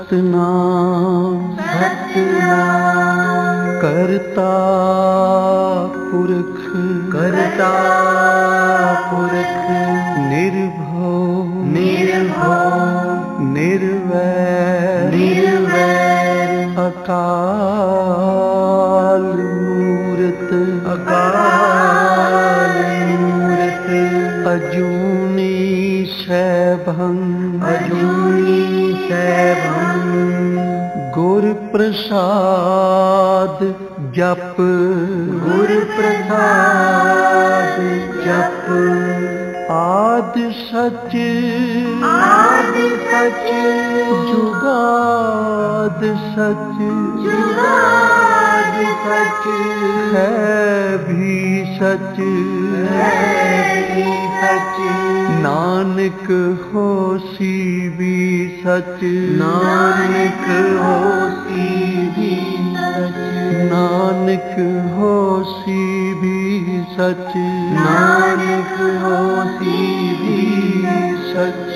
सतनाम सतनाम। करता पुरख करता पुरख। निर्भव निर्भव निर्वैर निर्वैर। अकाल मूरत अकाल मूरत। अजूनी सैभं अजूनी सैभं। गुर प्रसाद जप गुर प्रसाद जप। आद सच जुगाद सच जुगाद सच। है भी सच सच। नानक होसी भी सच नानक होसी भी सच। नानक होसी भी सच नानक होसी भी सच।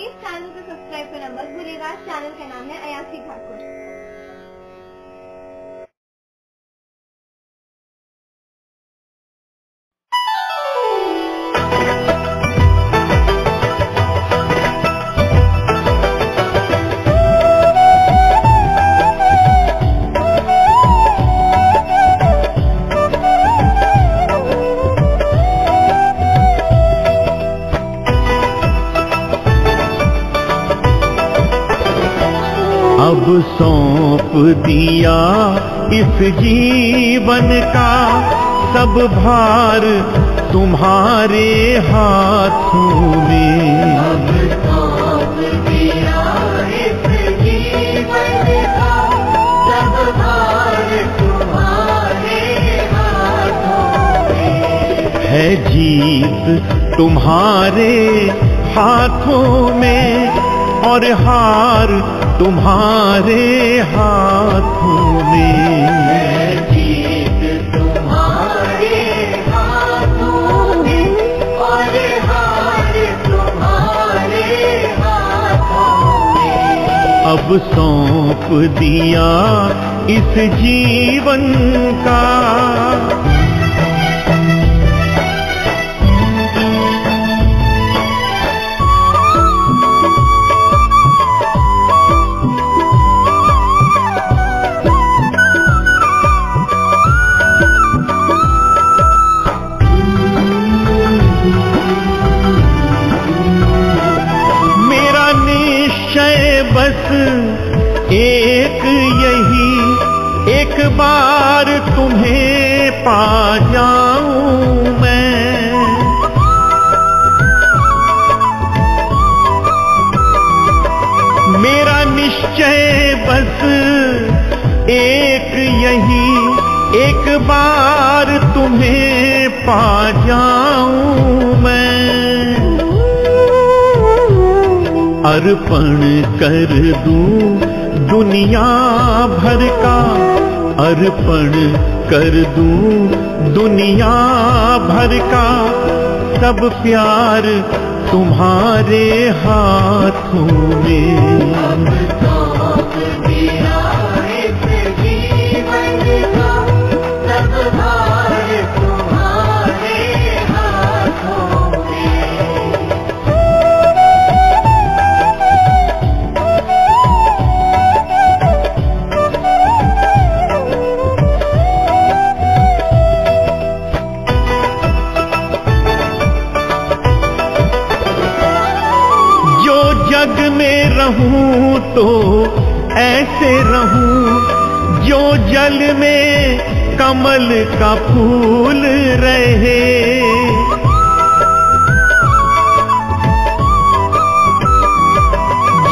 प्लीज चैनल को सब्सक्राइब करना मत भूलिएगा। चैनल का नाम है अयासी ठाकुर। अब सौंप दिया इस जीवन का सब भार तुम्हारे हाथों में। अब सौंप दिया इस जीवन का सब भार तुम्हारे हाथों में। है जीत तुम्हारे हाथों में और हार तुम्हारे हाथों में। जीत तुम्हारे हाथों में और हार तुम्हारे हाथों में। अब सौंप दिया इस जीवन का। बस एक यही एक बार तुम्हें पा जाऊं मैं। मेरा निश्चय बस एक यही एक बार तुम्हें पा जाऊं मैं। अर्पण कर दूं दुनिया भर का, अर्पण कर दूं दुनिया भर का सब प्यार तुम्हारे हाथों में। अब सौंप दिया इस जीवन का सब भार तुम्हारे हाथों में। जग में रहूं तो ऐसे रहूं जो जल में कमल का फूल रहे।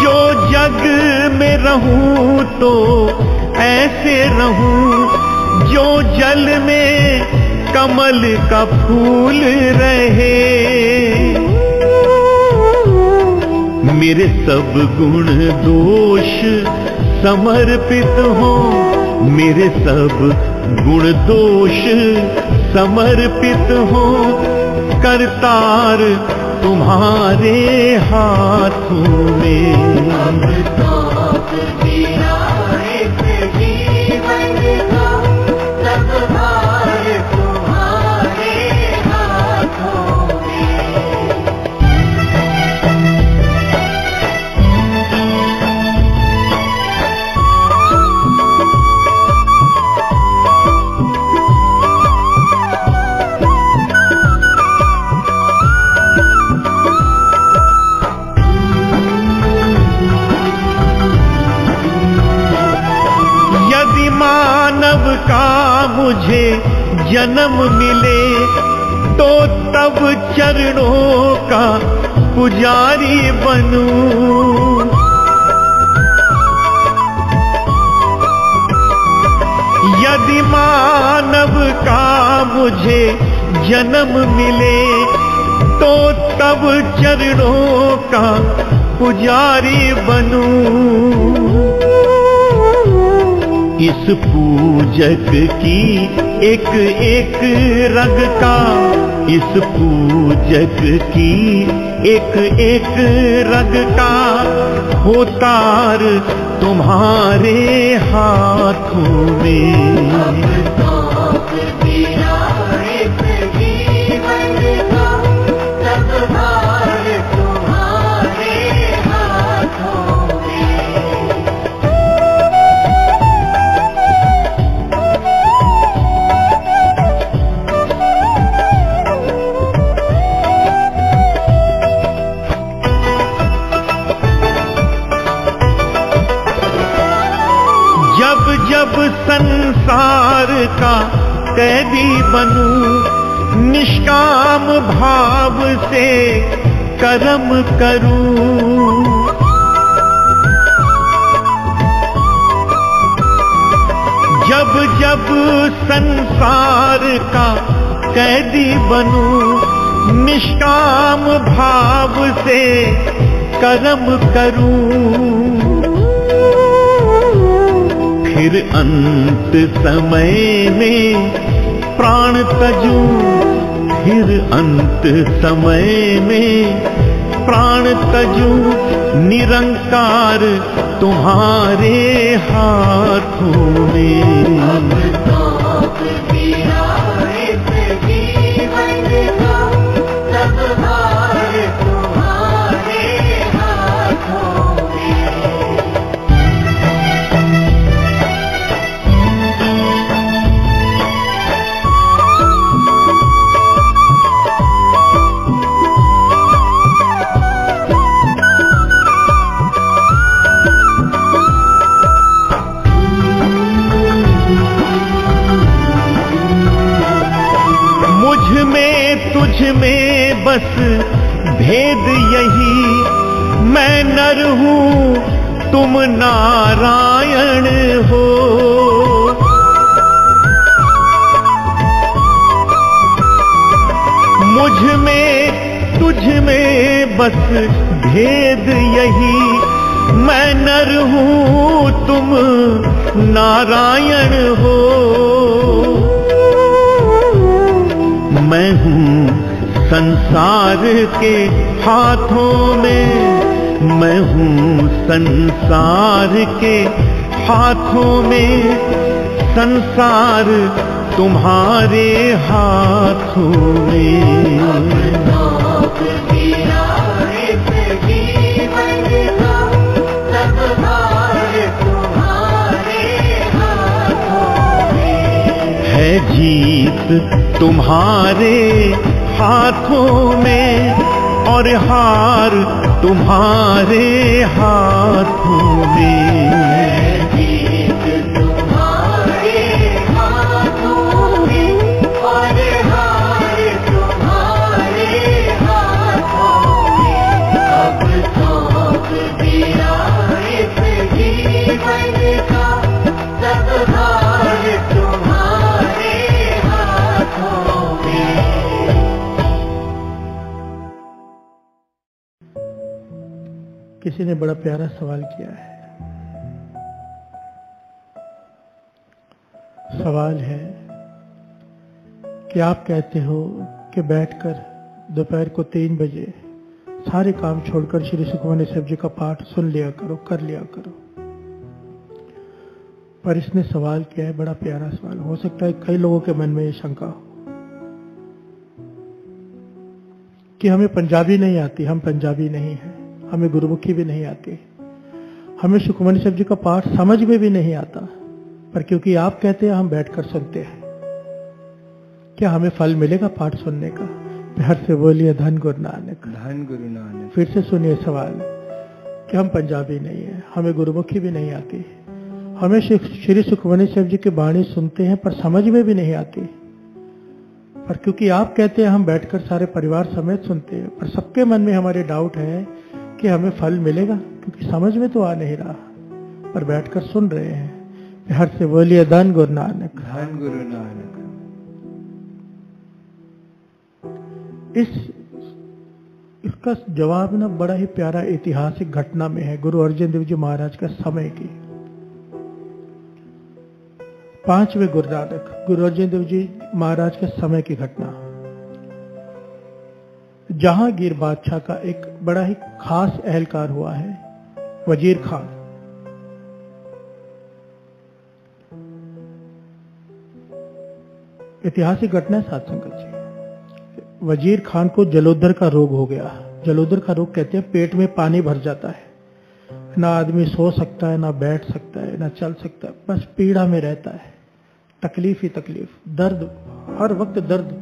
जो जग में रहूं तो ऐसे रहूं जो जल में कमल का फूल रहे। मेरे सब गुण दोष समर्पित हो, मेरे सब गुण दोष समर्पित हो, करतार तुम्हारे हाथों में। अब सौंप दिया इस जीवन का सब भार तुम्हारे हाथों में। मानव का मुझे जन्म मिले तो तब चरणों का पुजारी बनूं। यदि मानव का मुझे जन्म मिले तो तब चरणों का पुजारी बनूं। इस पूजक की एक एक रग का इस पूजक की एक एक रग का हो तार तुम्हारे हाथों में। जब संसार का कैदी बनूं, निष्काम भाव से कर्म करूं। जब जब संसार का कैदी बनूं, निष्काम भाव से कर्म करूं। फिर अंत समय में प्राण तजूं, फिर अंत समय में प्राण तजूं। निरंकार तुम्हारे हाथों में। तुझ में बस भेद यही, मैं नर हूँ तुम नारायण हो। मुझ में तुझ में बस भेद यही, मैं नर हूँ तुम नारायण हो। मैं हूँ संसार के हाथों में, मैं हूँ संसार के हाथों में। संसार तुम्हारे हाथों में। है जीत तुम्हारे हाथों में और हार तुम्हारे हाथों में। जीत तुम्हारे हाथों में और हार तुम्हारे हाथों में। अब सौंप दिया इस जीवन का सब भार तुम्हारे हाथों में। किसी ने बड़ा प्यारा सवाल किया है। सवाल है कि आप कहते हो कि बैठकर दोपहर को 3 बजे सारे काम छोड़कर श्री सुखमनी साहब जी का पाठ सुन लिया करो, कर लिया करो। पर इसने सवाल किया है, बड़ा प्यारा सवाल। हो सकता है कई लोगों के मन में ये शंका हो कि हमें पंजाबी नहीं आती, हम पंजाबी नहीं हैं, हमें गुरुमुखी भी नहीं आती, हमें सुखमनी साहब जी का पाठ समझ में भी नहीं आता, पर क्योंकि आप कहते हैं हम बैठकर सुनते हैं, क्या हमें फल मिलेगा पाठ सुनने का? प्यार से बोलिए धन गुरु नानक। धन गुरु नानक। फिर से सुनिए सवाल कि हम पंजाबी नहीं है, हमें गुरुमुखी भी नहीं आती, हमें श्री सुखमनी साहब जी की वाणी सुनते हैं पर समझ में भी नहीं आती, पर क्योंकि आप कहते हैं हम बैठकर सारे परिवार समेत सुनते हैं, पर सबके मन में हमारे डाउट है कि हमें फल मिलेगा, क्योंकि समझ में तो आ नहीं रहा पर बैठकर सुन रहे हैं। प्यार से बोलिए धन गुरु नानक। धन गुरु नानक। इसका जवाब ना बड़ा ही प्यारा ऐतिहासिक घटना में है, गुरु अर्जन देव जी महाराज का समय की। 5वें गुरु नानक गुरु अर्जन देव जी महाराज के समय की घटना। जहांगीर बादशाह का एक बड़ा ही खास एहलकार हुआ है, वजीर खान। ऐतिहासिक घटना है साथ संगत जी। वजीर खान को जलोदर का रोग हो गया। जलोदर का रोग कहते हैं पेट में पानी भर जाता है, ना आदमी सो सकता है, ना बैठ सकता है, ना चल सकता है, बस पीड़ा में रहता है, तकलीफ ही तकलीफ, दर्द, हर वक्त दर्द,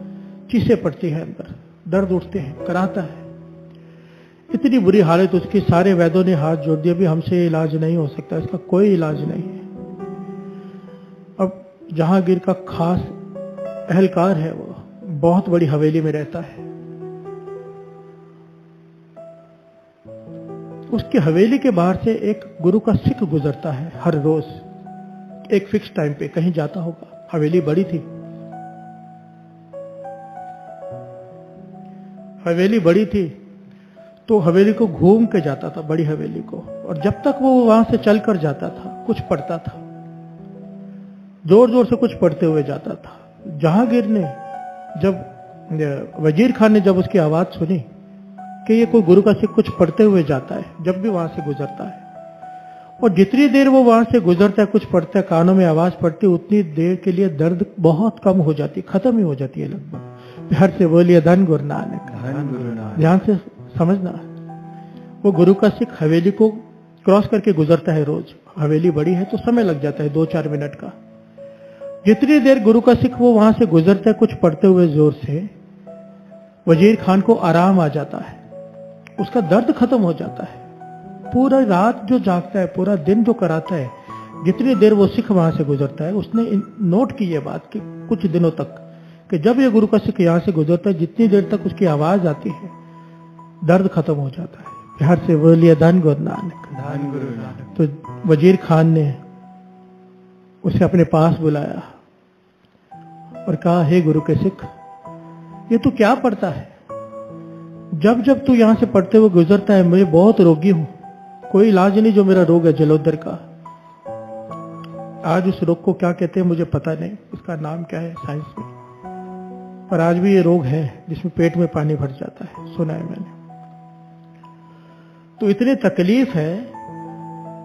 चीसें पड़ती है अंदर, दर्द उठते हैं, कराता है। इतनी बुरी हालत उसकी, सारे वैद्यों ने हाथ जोड़ दिया, भी हमसे इलाज नहीं हो सकता, इसका कोई इलाज नहीं है। अब जहांगीर का खास एहलकार है, वो बहुत बड़ी हवेली में रहता है। उसकी हवेली के बाहर से एक गुरु का सिख गुजरता है हर रोज, एक फिक्स टाइम पे कहीं जाता होगा। हवेली बड़ी थी, हवेली बड़ी थी, तो हवेली को घूम के जाता था, बड़ी हवेली को। और जब तक वो वहां से चलकर जाता था, कुछ पढ़ता था, जोर जोर से कुछ पढ़ते हुए जाता था। जहांगीर ने जब वजीर खान ने जब उसकी आवाज सुनी कि ये कोई गुरु का सिख कुछ पढ़ते हुए जाता है, जब भी वहां से गुजरता है, और जितनी देर वो वहां से गुजरता है, कुछ पढ़ता है, कानों में आवाज पड़ती, उतनी देर के लिए दर्द बहुत कम हो जाती, खत्म ही हो जाती है लगभग। बिहार से बोलिए धन गुरु नानक, धन गुरु नानक। ध्यान से समझना। वो गुरु का सिख हवेली को क्रॉस करके गुजरता है रोज। हवेली बड़ी है तो समय लग जाता है 2-4 मिनट का। जितनी देर गुरु का सिख वो वहां से गुजरता है कुछ पढ़ते हुए जोर से, वजीर खान को आराम आ जाता है, उसका दर्द खत्म हो जाता है। पूरा रात जो जागता है, पूरा दिन जो कराता है, जितनी देर वो सिख वहां से गुजरता है, उसने नोट की ये बात कि कुछ दिनों तक कि जब ये गुरु का सिख यहाँ से गुजरता है, जितनी देर तक उसकी आवाज आती है, दर्द खत्म हो जाता है। बिहार से बोलिए धन गुरु नानक, धन गुरु नानक। तो वजीर खान ने उसे अपने पास बुलाया और कहा, हे गुरु के सिख, ये तू क्या पढ़ता है? जब जब तू यहां से पढ़ते हुए गुजरता है, मैं बहुत रोगी हूं, कोई इलाज नहीं जो मेरा रोग है जलोदर का। आज उस रोग को क्या कहते हैं मुझे पता नहीं, उसका नाम क्या है साइंस में, पर आज भी ये रोग है जिसमें पेट में पानी भर जाता है, सुना है मैंने। तो इतनी तकलीफ है,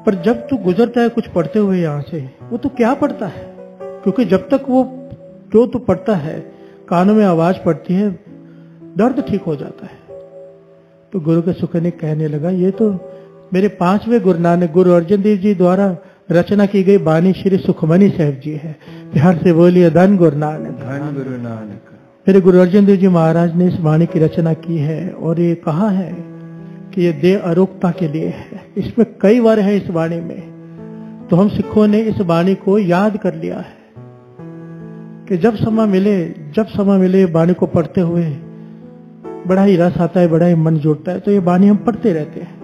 पर जब तू गुजरता है कुछ पढ़ते हुए यहां से, वो तू क्या पढ़ता है? क्योंकि जब तक वो जो तू पढ़ता है, कानों में आवाज पड़ती है, दर्द ठीक हो जाता है। तो गुरु के सुख ने कहने लगा, ये तो मेरे 5वें गुरु नानक, गुरु अर्जन देव जी द्वारा रचना की गई बानी श्री सुखमनी साहब जी है। बिहार से बोलिए धन गुरु नानक, धन गुरु नानक। मेरे गुरु अर्जन देव जी महाराज ने इस वाणी की रचना की है, और ये कहा है कि ये देह अरोगता के लिए है। इसमें कई बार है इस वाणी में, तो हम सिखों ने इस वाणी को याद कर लिया है कि जब समय मिले वाणी को पढ़ते हुए बड़ा ही रस आता है, बड़ा ही मन जुड़ता है, तो ये वाणी हम पढ़ते रहते हैं।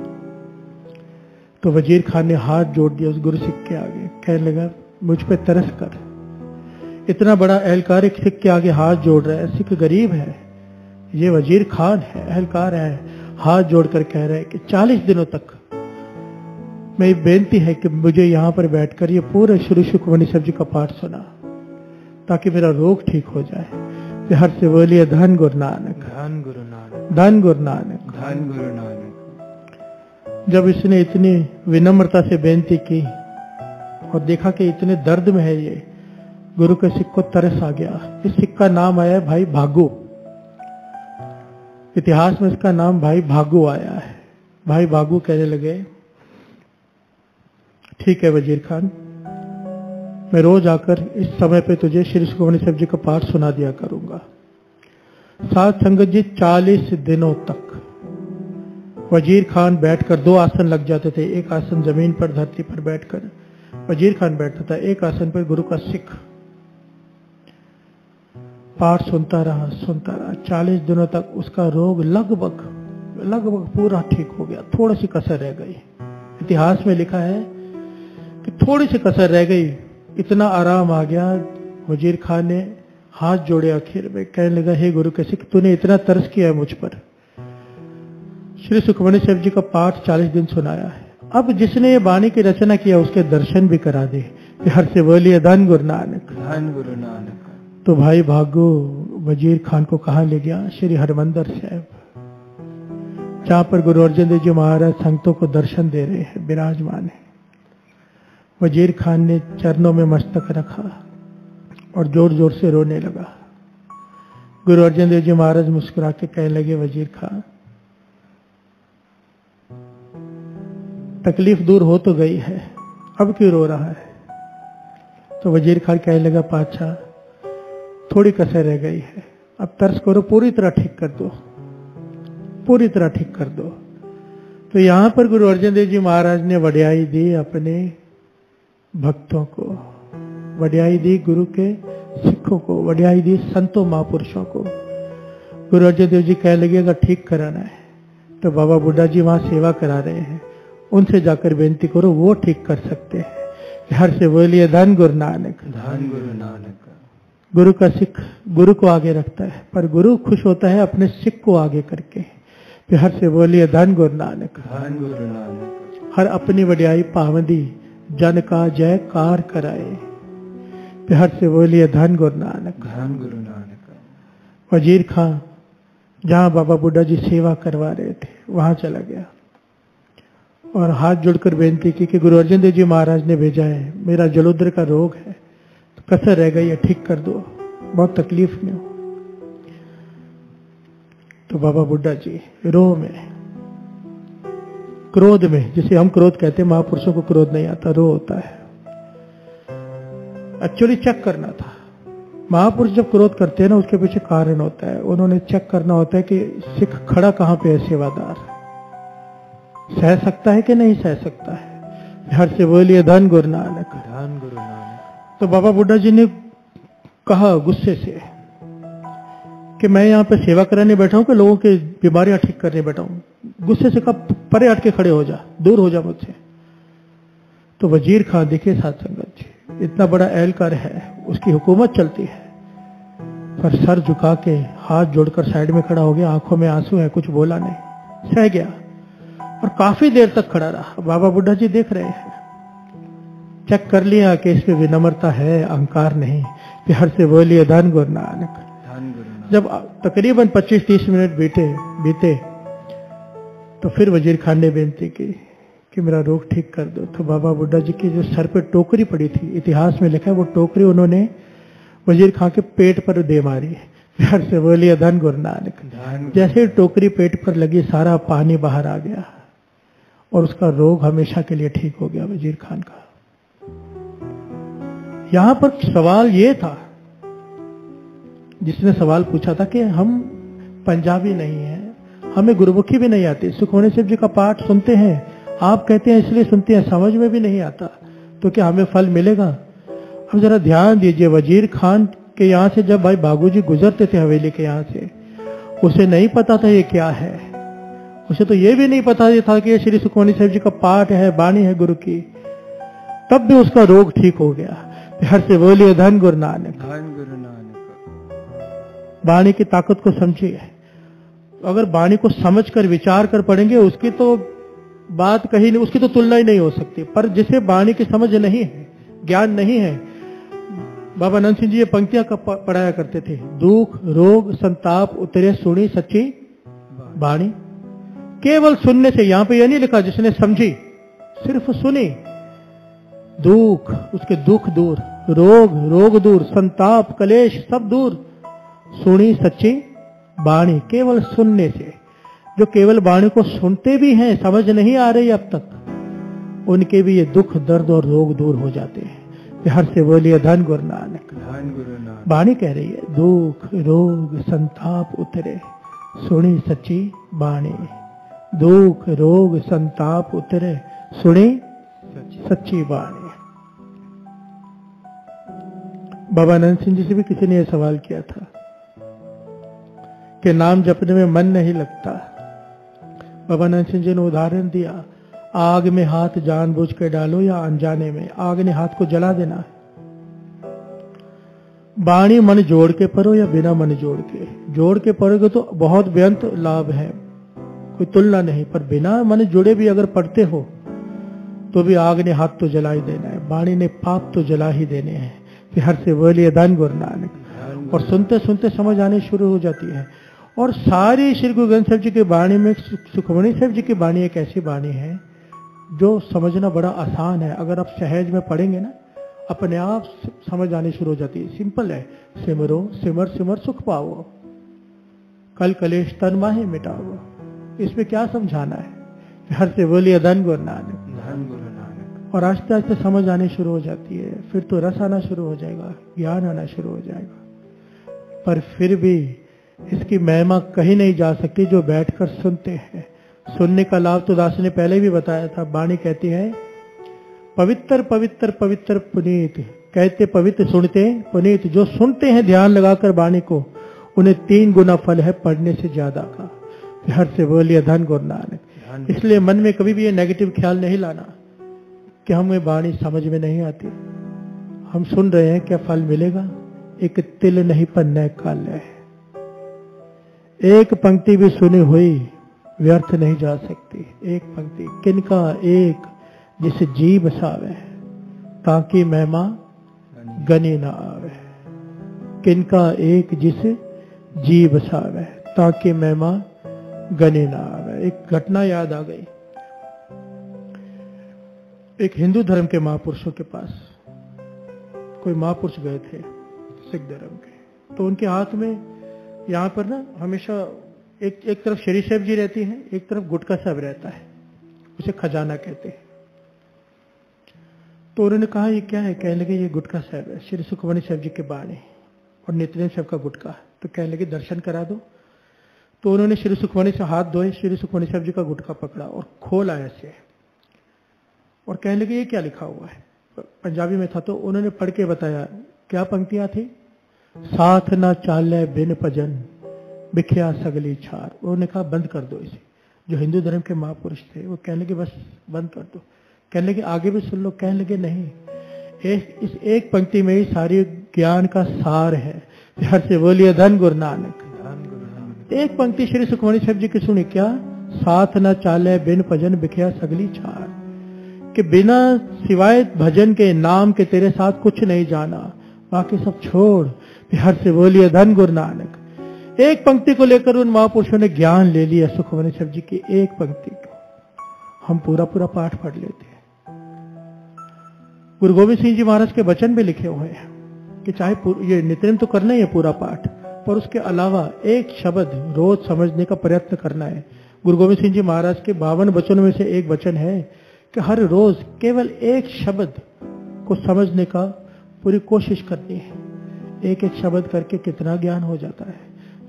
तो वजीर खान ने हाथ जोड़ दिया उस गुरु सिख के आगे, कहने लगा, मुझ पे तरस कर। इतना बड़ा एहलकार एक सिख के आगे हाथ जोड़ रहा है, सिख गरीब है, ये वजीर खान है, एहलकार है, हाथ जोड़कर कह रहा है कि 40 दिनों तक मेरी बेनती है कि मुझे यहाँ पर बैठकर ये पूरे श्री सुखमनी साहब जी का पाठ सुना, ताकि मेरा रोग ठीक हो जाए। बिहार से बोलिए धन गुरु नानक, धन गुरु नानक, धन गुरु नानक, धन गुरु नानक। जब इसने इतनी विनम्रता से बेनती की और देखा कि इतने दर्द में है ये, गुरु के सिख को तरस आ गया। इस सिख का नाम आया है भाई भागू, इतिहास में इसका नाम भाई भागू आया है। भाई भागू कहने लगे, ठीक है वजीर खान, मैं रोज आकर इस समय पे तुझे श्री सुखमनी साहब जी का पाठ सुना दिया करूंगा। साथ संगत जी 40 दिनों तक वजीर खान बैठकर, 2 आसन लग जाते थे, एक आसन जमीन पर धरती पर बैठकर वजीर खान बैठता था, एक आसन पर गुरु का सिख पाठ सुनता रहा 40 दिनों तक उसका रोग लगभग पूरा ठीक हो गया। थोड़ी सी कसर रह गई, इतिहास में लिखा है कि थोड़ी सी कसर रह गई, इतना आराम आ गया। वजीर खान ने हाथ जोड़े आखिर में, कहने लगा, हे गुरु के सिख, तूने इतना तरस किया है मुझ पर, श्री सुखमनी साहब जी का पाठ 40 दिन सुनाया है, अब जिसने ये वाणी की रचना किया उसके दर्शन भी करा दे। बिहार से बोलिए धन गुरु नानक, धन गुरु नानक। तो भाई भागो वजीर खान को कहाँ ले गया? श्री हरमंदिर साहब। जहां पर गुरु अर्जन देव जी महाराज संतों को दर्शन दे रहे हैं, विराजमान है। वजीर खान ने चरणों में मस्तक रखा और जोर जोर से रोने लगा। गुरु अर्जन देव जी महाराज मुस्कुरा के कहने लगे, वजीर खान तकलीफ दूर हो तो गई है, अब क्यों रो रहा है? तो वजीर खान कहने लगा, पातशाह थोड़ी कसर रह गई है, अब तरस करो, पूरी तरह ठीक कर दो, पूरी तरह ठीक कर दो। तो यहां पर गुरु अर्जन देव जी महाराज ने वड्याई दी अपने भक्तों को, वड्याई दी गुरु के सिखों को, वड्याई दी संतों महापुरुषों को। गुरु अर्जन देव जी कहने लगे, अगर ठीक कराना है तो बाबा बुड्ढा जी वहां सेवा करा रहे हैं, उनसे जाकर बेनती करो, वो ठीक कर सकते हैं। हर से बोलिए धन गुरु नानक, धन गुरु नानक। गुरु का सिख गुरु को आगे रखता है, पर गुरु खुश होता है अपने सिख को आगे करके। फिर हर से बोलिए धन गुरु नानक, धन गुरु नानक। हर अपनी वड्याई पावंदी जन का जयकार कराए। फिर हर से बोलिए धन गुरु नानक, धन गुरु नानक। वजीर खां जहां बाबा बुड्ढा जी सेवा करवा रहे थे वहां चला गया और हाथ जोड़कर बेनती की कि गुरु अर्जन देव जी महाराज ने भेजा है, मेरा जलोदर का रोग है, तो कसर रह गई है, ठीक कर दो, बहुत तकलीफ में हो। तो बाबा बुड्ढा जी रोह में, क्रोध में, जिसे हम क्रोध कहते हैं, महापुरुषों को क्रोध नहीं आता, रोह होता है। एक्चुअली चेक करना था, महापुरुष जब क्रोध करते हैं ना उसके पीछे कारण होता है, उन्होंने चेक करना होता है कि सिख खड़ा कहां पे है, सेवादार सह सकता है कि नहीं सह सकता है। हर से बोलिए धन गुरु नानक, धन गुरु नानक। तो बाबा बुड्ढा जी ने कहा गुस्से से कि मैं यहाँ पे सेवा कराने बैठा हूं कि लोगों की बीमारियां ठीक करने बैठा हूं। गुस्से से कहा, परे हट के खड़े हो जा, दूर हो जा मुझसे। तो वजीर खान देखे साथ संगत जी, इतना बड़ा एहलकार है, उसकी हुकूमत चलती है, पर सर झुका के हाथ जोड़कर साइड में खड़ा हो गया, आंखों में आंसू है, कुछ बोला नहीं, सह गया और काफी देर तक खड़ा रहा। बाबा बुड्ढा जी देख रहे हैं, चेक कर लिया कि इसमें विनम्रता है, अहंकार नहीं। फिर हर से बोलिए धन गुरु नानक, धन गुरु नानक। जब तकरीबन 25-30 मिनट बीते तो फिर वजीर खान ने बेनती की कि मेरा रोग ठीक कर दो। तो बाबा बुड्ढा जी की जो सर पे टोकरी पड़ी थी, इतिहास में लिखा है, वो टोकरी उन्होंने वजीर खान के पेट पर दे मारी। फिर से बोलिए धन गुरु नानक। जैसे टोकरी पेट पर लगी, सारा पानी बाहर आ गया और उसका रोग हमेशा के लिए ठीक हो गया वजीर खान का। यहां पर सवाल ये था, जिसने सवाल पूछा था कि हम पंजाबी नहीं हैं, हमें गुरुमुखी भी नहीं आती, सुखमनी साहब जी का पाठ सुनते हैं, आप कहते हैं इसलिए सुनते हैं, समझ में भी नहीं आता, तो क्या हमें फल मिलेगा? अब जरा ध्यान दीजिए, वजीर खान के यहाँ से जब भाई बागू जी गुजरते थे हवेली के यहाँ से, उसे नहीं पता था ये क्या है, उसे तो ये भी नहीं पता था कि ये श्री सुखमनी साहब जी का पाठ है, बाणी है गुरु की, तब भी उसका रोग ठीक हो गया। हर से बोलिए धन गुरु नानक, धन गुरु नानक। बाणी की ताकत को समझिए, अगर बाणी को समझ कर विचार कर पढ़ेंगे, उसकी तो बात कहीं नहीं, उसकी तो तुलना ही नहीं हो सकती। पर जिसे बाणी की समझ नहीं है, ज्ञान नहीं है, बाबा नंद सिंह जी ये पंक्तियां पढ़ाया करते थे, दुख रोग संताप उतरे सुनी सच्ची बाणी। केवल सुनने से, यहां पे यह नहीं लिखा जिसने समझी, सिर्फ सुनी, दुख उसके दुख दूर, रोग दूर, संताप कलेश सब दूर, सुनी सच्ची बाणी। केवल सुनने से, जो केवल बाणी को सुनते भी हैं, समझ नहीं आ रही अब तक, उनके भी ये दुख दर्द और रोग दूर हो जाते हैं। हर से बोलिए धन गुरु नानक, धन गुरु नानक। बाणी कह रही है, दुख रोग संताप उतरे सुनी सच्ची बाणी, दुख रोग संताप उतरे सुनी सच्ची बाणी। बाबा नंद सिंह जी से भी किसी ने यह सवाल किया था कि नाम जपने में मन नहीं लगता। बाबा नंद सिंह जी ने उदाहरण दिया, आग में हाथ जानबूझ के डालो या अनजाने में, आग ने हाथ को जला देना है। बाणी मन जोड़ के पढ़ो या बिना मन जोड़ के पढ़ोगे तो बहुत बेअंत लाभ है, कोई तुलना नहीं, पर बिना मन जुड़े भी अगर पढ़ते हो तो भी आग ने हाथ तो जला ही देना है, बाणी ने पाप तो जला ही देने हैं। फिर हर से बोलिए धन गुरु नानक। और सुनते सुनते समझ आनी शुरू हो जाती है, और सारी श्री गुरु ग्रंथ साहिब जी की वाणी में सुखमणि साहिब जी की वाणी एक ऐसी वाणी है जो समझना बड़ा आसान है। अगर आप सहज में पढ़ेंगे ना, अपने आप समझ आनी शुरू हो जाती है। सिंपल है, सिमरो सिमर सिमर सुख पाओ, कल कलेश तन माहे मिटाओ। इसमें क्या समझाना है? हर से बोलिए धन गुरु नानक, धन गुरु नानक। और आस्ते आस्ते समझ आनी शुरू हो जाती है। फिर तो रस आना शुरू हो जाएगा, ज्ञान आना शुरू हो जाएगा। पर फिर भी इसकी महिमा कहीं नहीं जा सकती जो बैठकर सुनते हैं। सुनने का लाभ तो दास ने पहले भी बताया था। वाणी कहती है पवित्र पवित्र पवित्र पुनीत, कहते पवित्र सुनते पुनीत। जो सुनते हैं ध्यान लगाकर वाणी को, उन्हें 3 गुना फल है पढ़ने से ज्यादा का। हर से बोलिए धन गुरु नानक। इसलिए मन में कभी भी ये नेगेटिव ख्याल नहीं लाना कि हमें वाणी समझ में नहीं आती। हम सुन रहे हैं, क्या फल मिलेगा? एक तिल नहीं पन्ना काल है। एक पंक्ति भी सुनी हुई व्यर्थ नहीं जा सकती। एक पंक्ति किनका एक जिस जी बसावे, ताकि महिमा गनी ना आवे। किनका एक जिस जी बसावे, ताकि महिमा गनी ना आवे। एक घटना याद आ गई। एक हिंदू धर्म के महापुरुषों के पास कोई महापुरुष गए थे सिख धर्म के। तो उनके हाथ में यहाँ पर ना हमेशा एक तरफ श्री साहिब जी रहती है, एक तरफ गुटका साहब रहता है। उसे खजाना कहते हैं। तो उन्होंने कहा ये क्या है? कहने लगे ये गुटका साहब है, श्री सुखमणि साहब जी के बाणी और नित्यनेम साहब का गुटका। तो कहने लगे दर्शन करा दो। तो उन्होंने श्री सुखमणि से हाथ धोए, श्री सुखमणि साहब जी का गुटका पकड़ा और खोला ऐसे, और कहने लगे ये क्या लिखा हुआ है? पंजाबी में था। तो उन्होंने पढ़ के बताया। क्या पंक्तियां थी? साथ ना चाले बिन भजन, बिखिया सगली छार। उन्होंने कहा बंद कर दो इसे। जो हिंदू धर्म के महापुरुष थे वो कहने लगे बस बंद कर दो। कहने लगे आगे भी सुन लो। कहने लगे नहीं, इस एक पंक्ति में ही सारी ज्ञान का सार है। हर से बोलिए धन गुरु नानक। एक पंक्ति श्री सुखमणि साहब जी की सुनी, क्या? साथ न चाले बिन भजन बिखिया सगली छार। कि बिना सिवाय भजन के, नाम के तेरे साथ कुछ नहीं जाना, बाकी सब छोड़। हर से बोलिए धन गुरु नानक। एक पंक्ति को लेकर उन महापुरुषों ने ज्ञान ले लिया। सुखमणि साहब जी की एक पंक्ति को हम पूरा पूरा पाठ पढ़ लेते हैं। गुरु गोविंद सिंह जी महाराज के वचन भी लिखे हुए हैं कि चाहे ये नित्यनेम तो करना ही है पूरा पाठ, पर उसके अलावा एक शब्द रोज समझने का प्रयत्न करना है। गुरु गोविंद सिंह जी महाराज के 52 वचनों में से एक वचन है कि हर रोज केवल एक शब्द को समझने का पूरी कोशिश करनी है। एक एक शब्द करके कितना ज्ञान हो जाता है।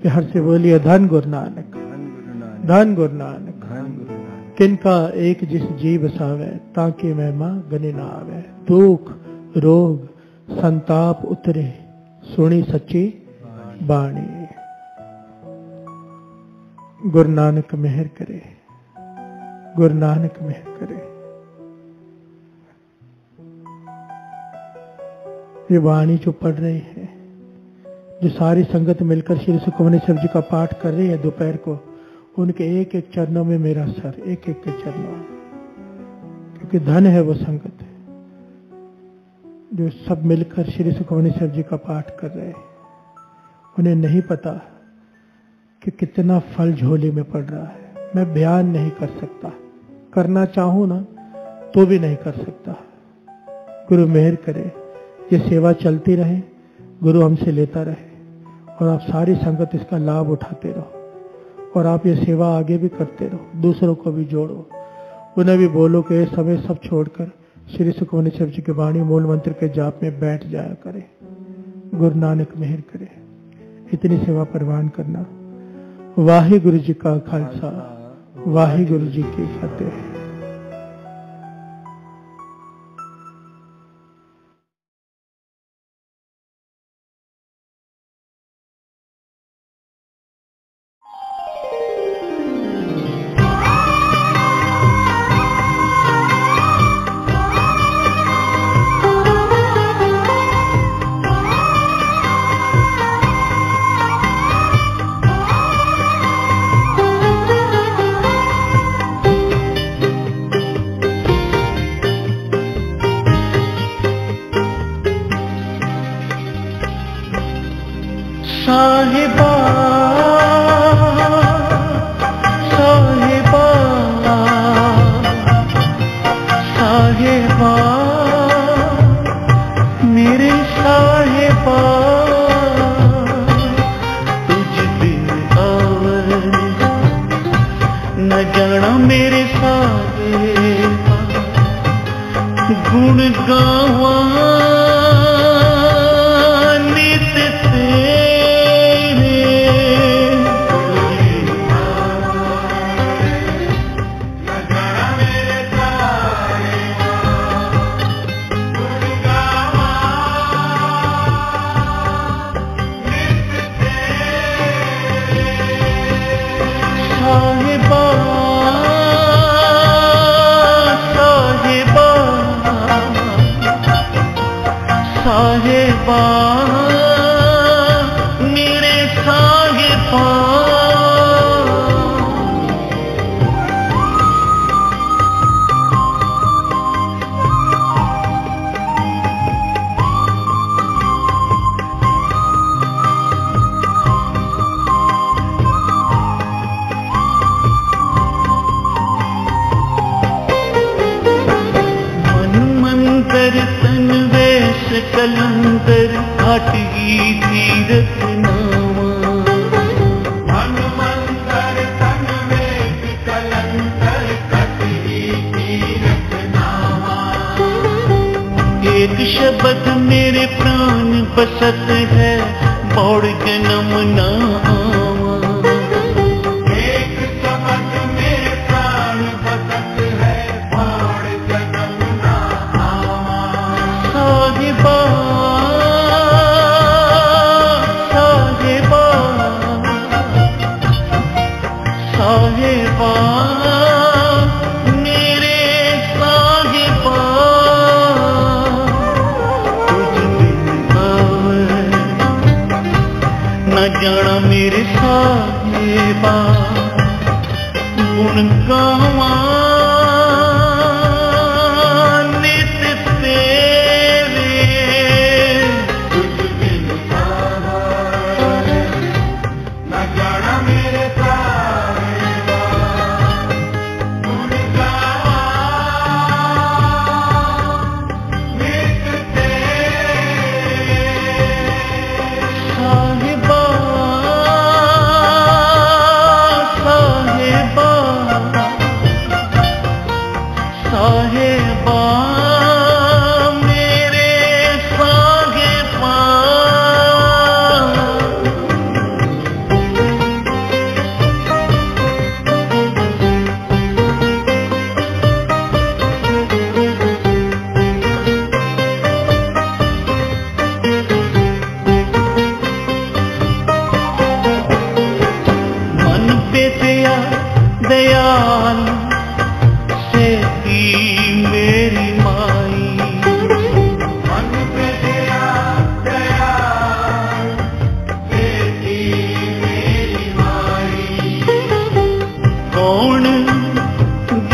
फिर हर से बोलिए धन गुरु नानक, धन गुरु नानक। किनका एक जिस जी बसावे, ताकि महिमा गनी ना आवे। दुख रोग संताप उतरे, सुनी सच्ची बाणी। गुरु नानक मेहर करे, गुरु नानक मेहर करे। ये वाणी जो पढ़ रही है, जो सारी संगत मिलकर श्री सुखमणि साहब जी का पाठ कर रही है दोपहर को, उनके एक एक चरणों में मेरा सर, एक एक के चरणों। क्योंकि धन है वो संगत जो सब मिलकर श्री सुखमणि साहब जी का पाठ कर रहे हैं। उन्हें नहीं पता कि कितना फल झोली में पड़ रहा है। मैं बयान नहीं कर सकता, करना चाहूं ना तो भी नहीं कर सकता। गुरु मेहर करे, ये सेवा चलती रहे, गुरु हमसे लेता रहे, और आप सारी संगत इसका लाभ उठाते रहो, और आप ये सेवा आगे भी करते रहो। दूसरों को भी जोड़ो, उन्हें भी बोलो कि इस समय सब छोड़कर श्री सुखमणि साहब जी के वाणी मूल मंत्र के जाप में बैठ जाया करे। गुरु नानक मेहर करे। इतनी सेवा परवान करना। वाहिगुरु जी का खालसा, वाहिगुरु जी की फतेह। न जाना मेरे साहिबा गुण गावा नित तेरे। न जाना मेरे साहिबा गुण गावा नित तेरे। साहिबा साहिबा मेरे साहिबा। मन मंतर तन वेश कलंदर घाटी तीरथ नामा। मन मंतर तन वेश कलंदर घाटी तीरथ नामा। एक शब्द मेरे प्राण बसत है बौड़ जन्म ना आवा। एक शब्द मेरे प्राण बसत है बौड़ जन्म ना आवा। साहिबा साहिबा साहिबा मेरे साहिबा। तुझ बिन गावे न जाना मेरे साहिबा गुण गावा नित तेरे। तुझ बिन गावे न जाना मेरे साहिबा गुण गावा नित तेरे। साहिबा साहिबा साहिबा मेरे साहिबा। मन पे दया दयाल से दी मेरी माई। मन पे दया दयाल से दी मेरी माई। कौन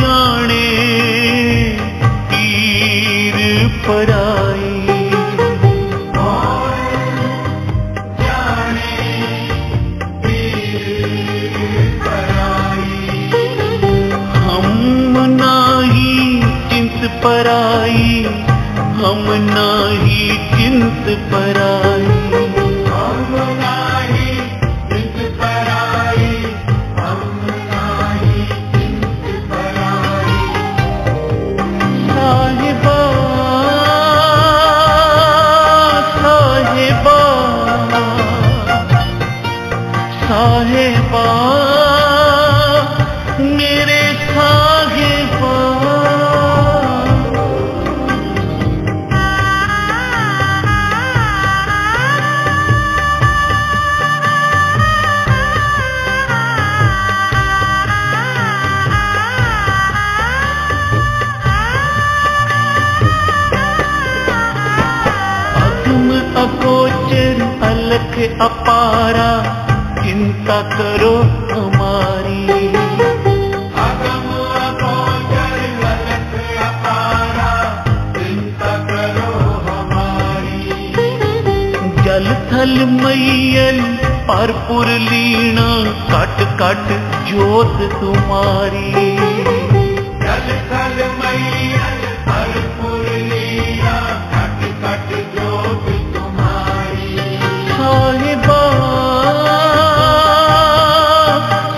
जाने पीर पराई। हम नाही चिंत पराई हम नाही चिंत पराई। हम नाही चिंत पराई हम नाही चिंत पराई। साहिबा साहिबा साहिबा मेरे साहिबा। अगम अगोचर अलख अपारा चिंता करो हमारी। अगम अगोचर अलख अपारा चिंता करो हमारी। जल थल मैयल परपुर लीना कट कट जोत तुम्हारी। जल थल मैयल परपुर लीना कट कट जोत तुम्हारी। साहिबा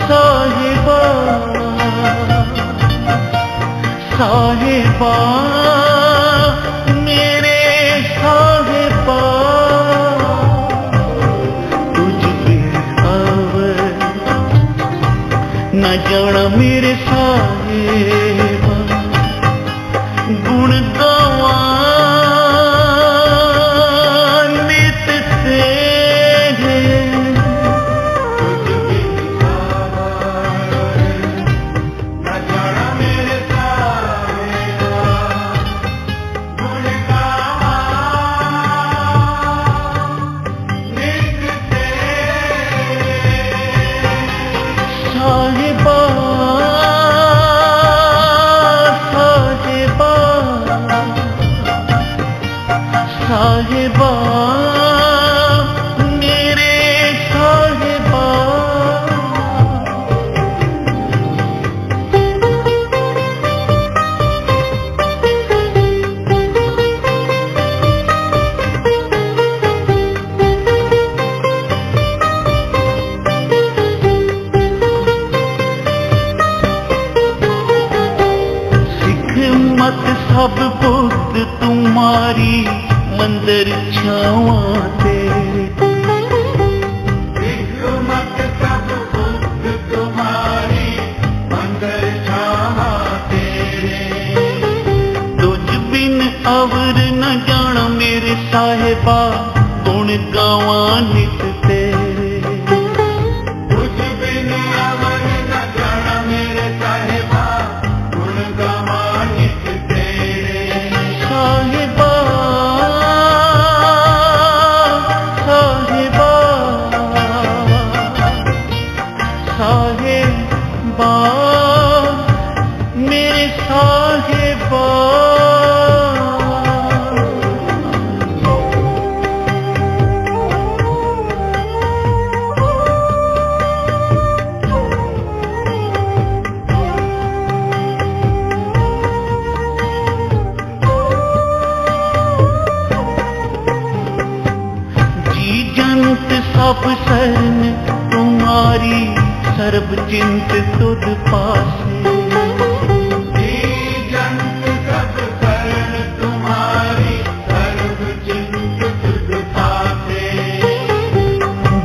साहिबा साहिबा मेरे साहिबा तुझ बिन आवर न जाना मेरे साहिबा गुण गावा नित तेरे तुझ बिन आवर न जाना मेरे साहिबा गुण गावा नित तेरे साहिबा साहिबा मेरे साहिबा सिख मत सब बुद्ध तुम्हारी मंदिर छावा तेरे सिख मत सब बुद्ध तुम्हारी मंदिर छावा तेरे तुझ बिन अवर न जाना मेरे साहिबा गुण गावा नित तेरे तुझ बिन अवर न जाना मेरे साहिबा गुण गावा नित तेरे साहिबा साहिबा मेरे साहिबा जी जंत सब शरण तुम्हारी सर्ब चिंत तुद पासे जी जंत सब शरण तुम्हारी सर्ब चिंत तुद पासे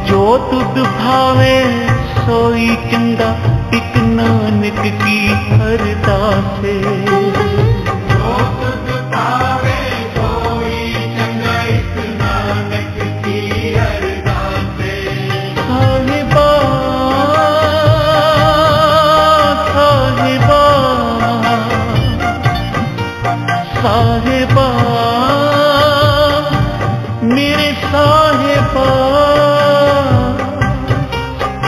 जो तुद भावे सोई चंगा इक नानक की अरदासे जो तुद भावे सोई चंगा इक नानक की अरदासे साहिबा साहिबा मेरे साहिबा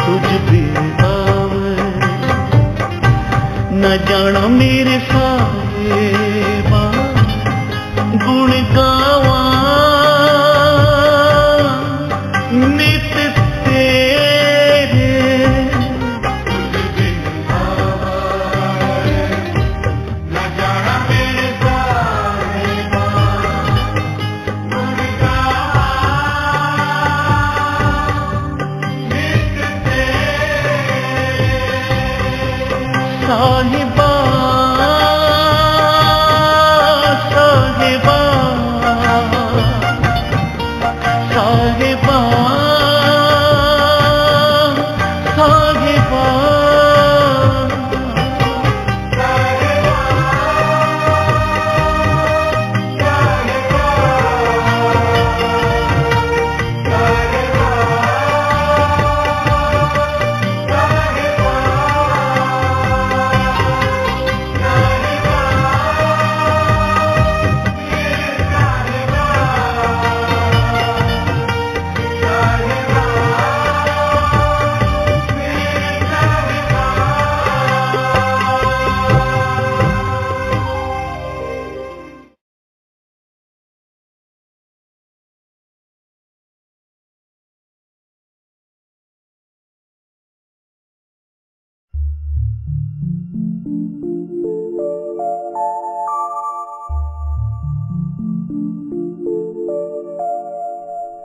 तुझ बिन आवर न जाना मेरे साहिबा गुण गावा नित तेरे तुझ बिन आवर न जाना मेरे साहिबा गुण गावा नित तेरे साहिबा साहिबा साहिबा साहिबा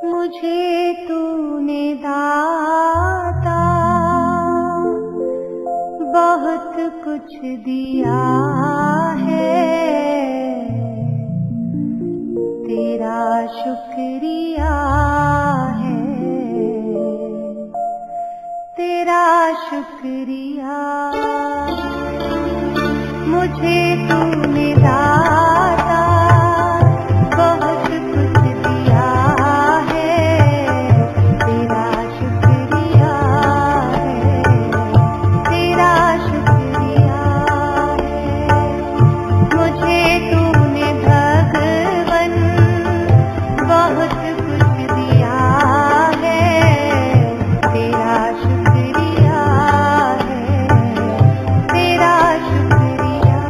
मुझे तूने दाता बहुत कुछ दिया है, शुक्रिया है, तेरा शुक्रिया। मुझे तूने दाता बहुत कुछ दिया है, तेरा शुक्रिया है, तेरा शुक्रिया है। मुझे तूने भगवन बहुत कुछ दिया है, तेरा शुक्रिया है, तेरा शुक्रिया।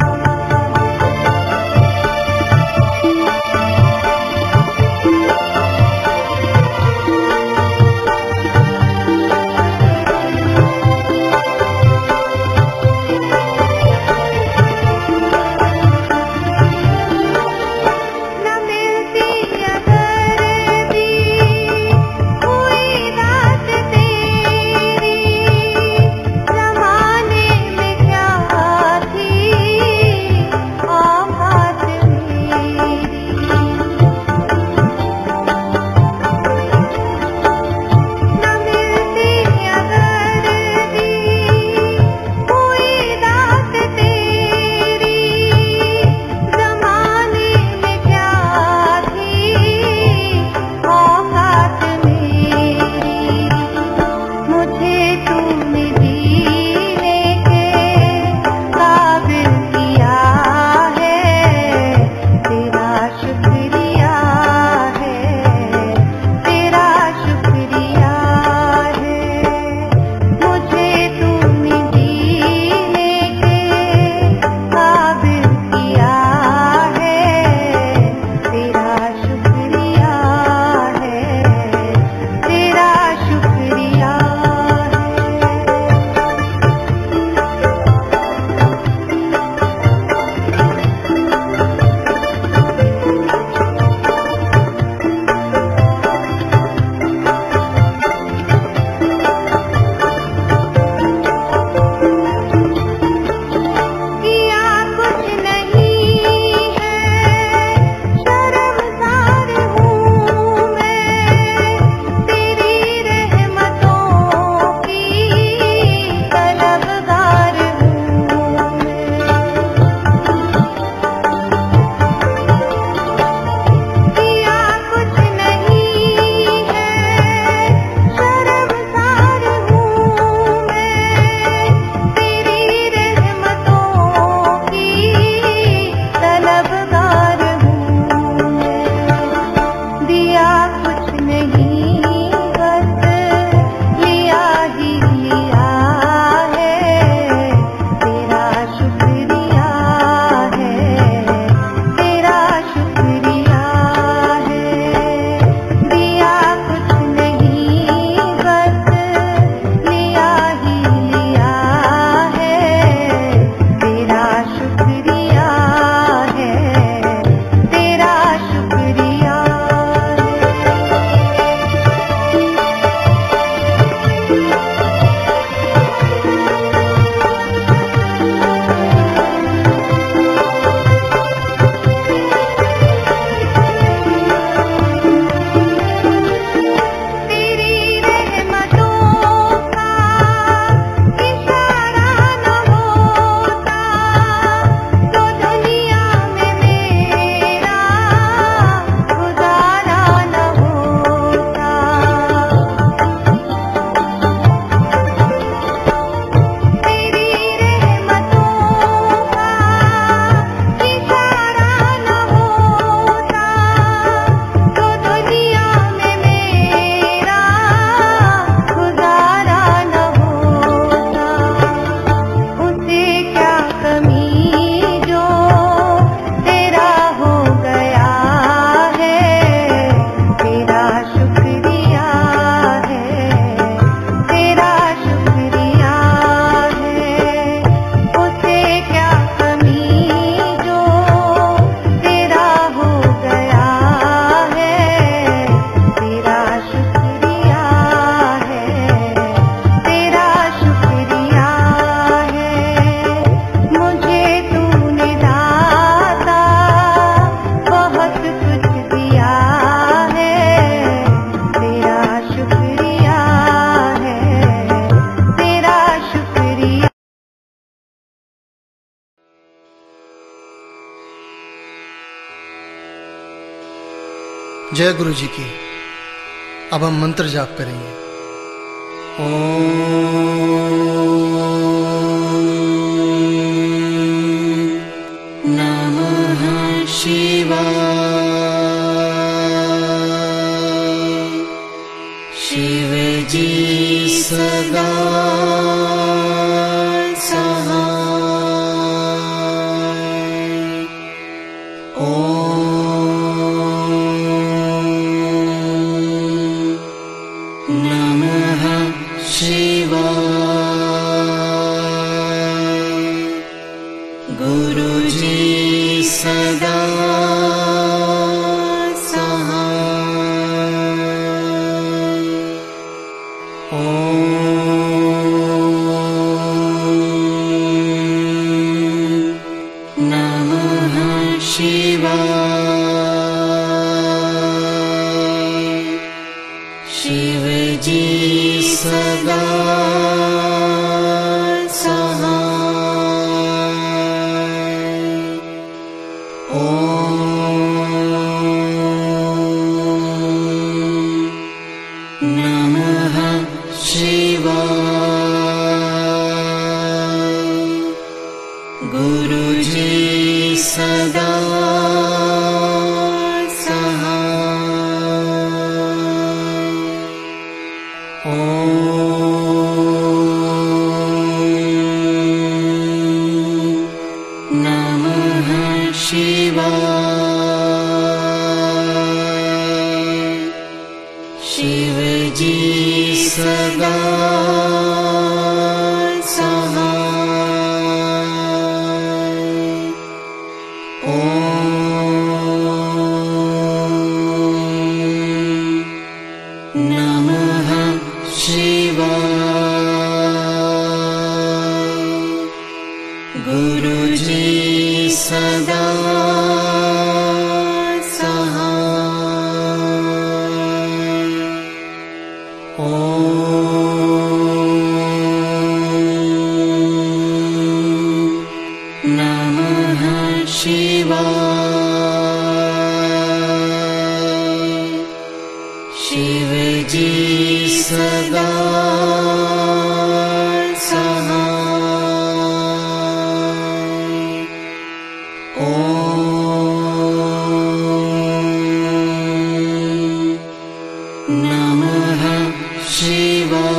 जय गुरु जी की। अब हम मंत्र जाप करेंगे। नमः शिवाय। शिव जी सदा सहाय। नमः शिवाय। गुरुजी सदा सहाय। नमः शिवाय। शिव जी सदा नमः शिवाय। गुरुजी सदा नमः शिवाय। शिव जी सदा नमः शिवाय। गुरुजी सदा नमः शिवाय। शिव जी सदा नमः शिवाय।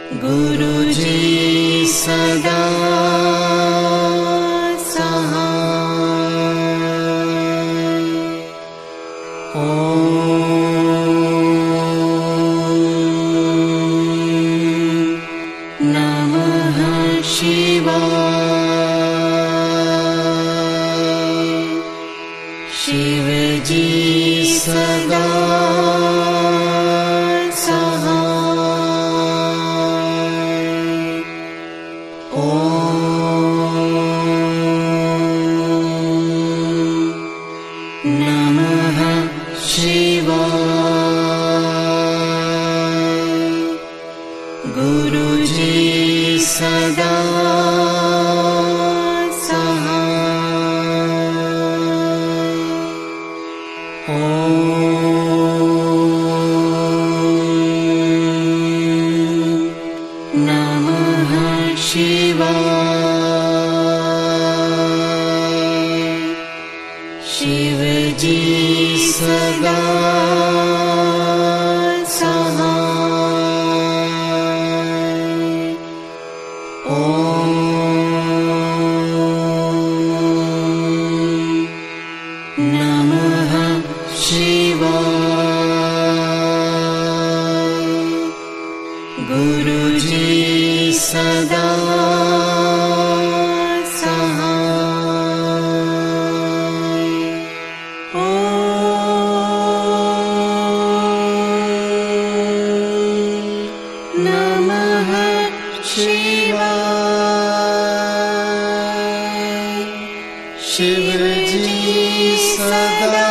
गुरुजी सदा नमः शिवाय। शिव जी सदा नमः शिवाय। गुरुजी सदा नमः शिवाय। शिव जी सदा नमः शिवाय। गुरुजी सदा नमः शिवाय। शिव जी सदा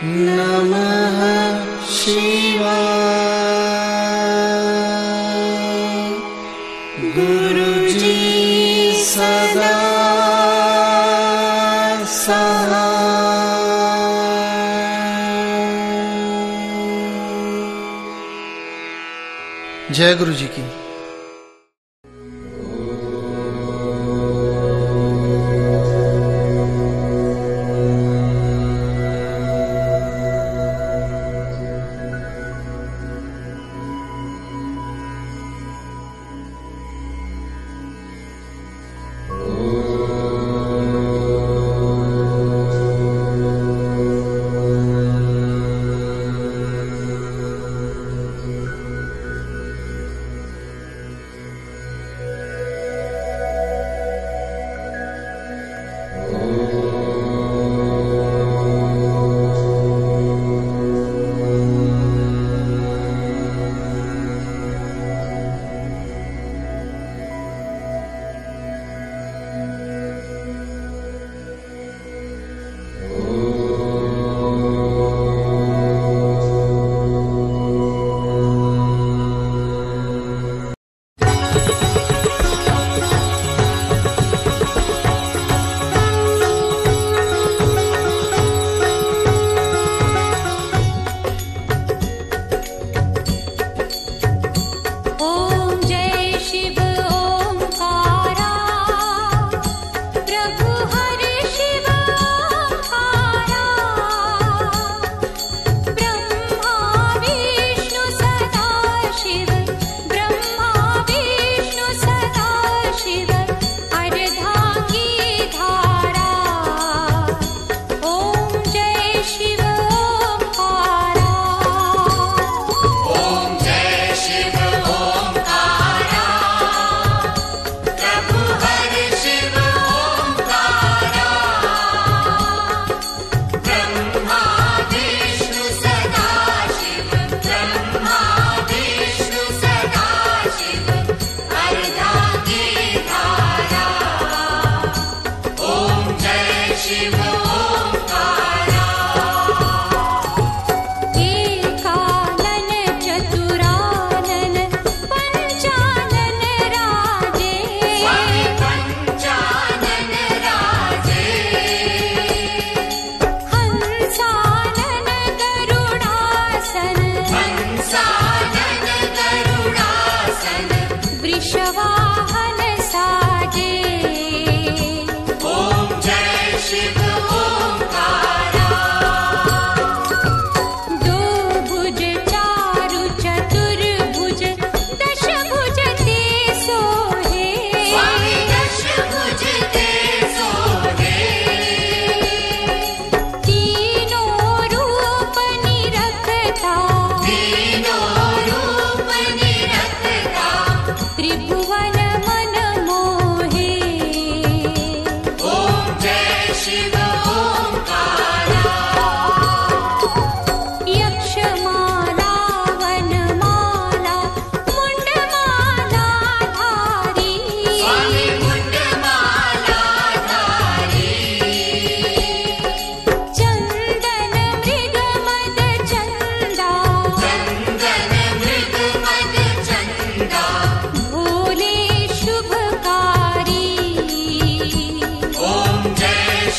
नमः सदा सहाय। जय गुरु जी की।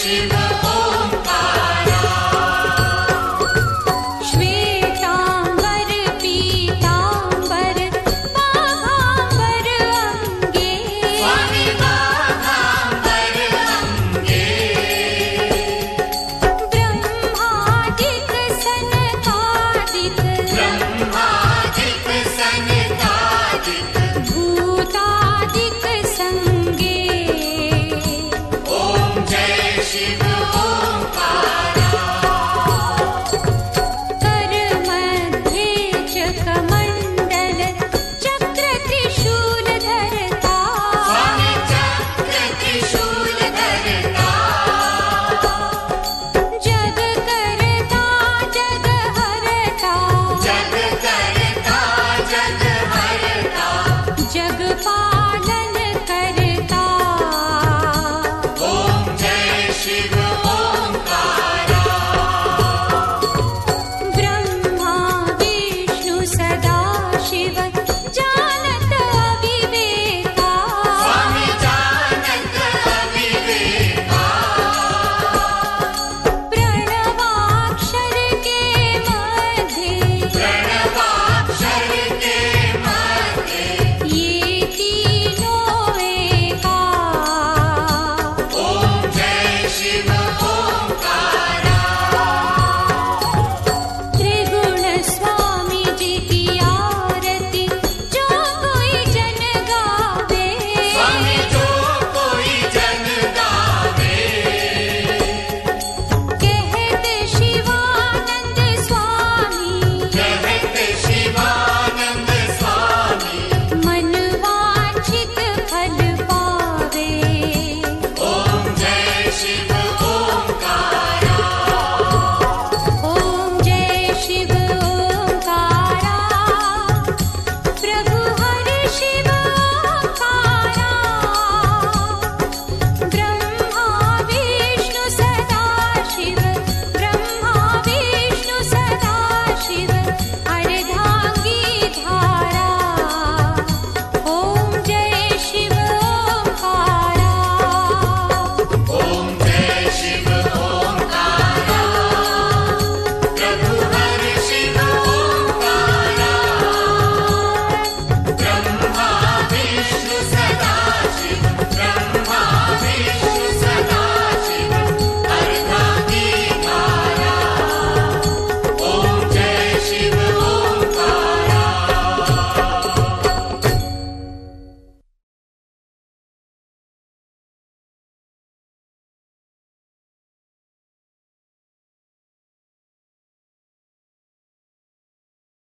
शिव।